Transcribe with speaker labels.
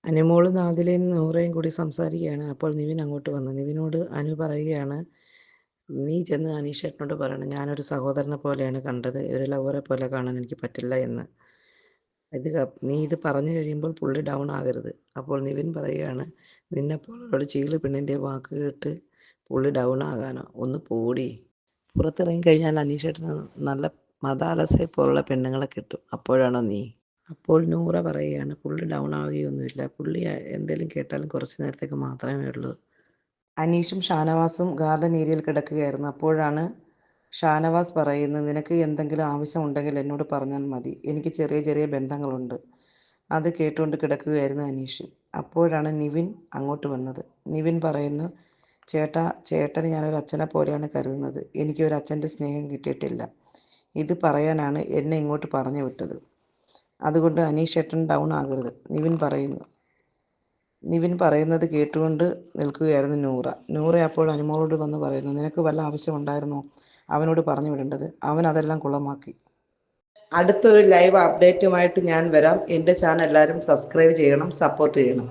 Speaker 1: അനുമോള് നാദിലയും നൂറയും കൂടി സംസാരിക്കുകയാണ്. അപ്പോൾ നിവിൻ അങ്ങോട്ട് വന്നു. നിവിനോട് അനു പറയുകയാണ്, നീ ചെന്ന് അനീഷേട്ടനോട് പറയണം, ഞാനൊരു സഹോദരനെ പോലെയാണ് കണ്ടത്, ഒരു ലവറെ പോലെ കാണാൻ എനിക്ക് പറ്റില്ല എന്ന്. നീ ഇത് പറഞ്ഞു കഴിയുമ്പോൾ പുള്ളി ഡൗൺ ആകരുത്. അപ്പോൾ നിവിൻ പറയുകയാണ്, നിന്നെപ്പോലൊരു ചീള് പെണ്ണിൻ്റെ വാക്ക് കേട്ട് പുള്ളി ഡൗൺ ആകാനോ? ഒന്ന് പോടി. പുറത്തിറങ്ങി കഴിഞ്ഞാൽ അനീഷേട്ടന് നല്ല മദാലസയെ പോലുള്ള പെണ്ണുങ്ങളെ കിട്ടും. അപ്പോഴാണോ നീ? അപ്പോൾ നൂറ പറയുകയാണ്, പുള്ളി ഡൗൺ ആവുകയൊന്നുമില്ല, പുള്ളി എന്തെങ്കിലും കേട്ടാലും കുറച്ച് നേരത്തേക്ക് മാത്രമേ ഉള്ളൂ. അനീഷും ഷാനവാസും ഗാർഡൻ ഏരിയയിൽ കിടക്കുകയായിരുന്നു. അപ്പോഴാണ് ഷാനവാസ് പറയുന്നത്, നിനക്ക് എന്തെങ്കിലും ആവശ്യമുണ്ടെങ്കിൽ എന്നോട് പറഞ്ഞാൽ മതി, എനിക്ക് ചെറിയ ചെറിയ ബന്ധങ്ങളുണ്ട്. അത് കേട്ടുകൊണ്ട് കിടക്കുകയായിരുന്നു അനീഷ്. അപ്പോഴാണ് നിവിൻ അങ്ങോട്ട് വന്നത്. നിവിൻ പറയുന്നു, ചേട്ടന് ഞാനൊരു അച്ഛനെ പോലെയാണ് കരുതുന്നത്, എനിക്ക് ഒരു അച്ഛൻ്റെ സ്നേഹം കിട്ടിയിട്ടില്ല. ഇത് പറയാനാണ് എന്നെ ഇങ്ങോട്ട് പറഞ്ഞു വിട്ടത്. അതുകൊണ്ട് അനീഷേട്ടൻ ഡൗൺ ആകരുത്. നിവിൻ പറയുന്നത് കേട്ടുകൊണ്ട് നിൽക്കുകയായിരുന്നു നൂറ. നൂറ അപ്പോൾ അനുമോളോട് വന്ന് പറയുന്നു, നിനക്ക് വല്ല ആവശ്യമുണ്ടായിരുന്നോ അവനോട് പറഞ്ഞു വിടേണ്ടത്? അവൻ അതെല്ലാം കുളമാക്കി. അടുത്തൊരു ലൈവ് അപ്ഡേറ്റുമായിട്ട് ഞാൻ വരാം. എൻ്റെ ചാനൽ എല്ലാവരും സബ്സ്ക്രൈബ് ചെയ്യണം, സപ്പോർട്ട് ചെയ്യണം.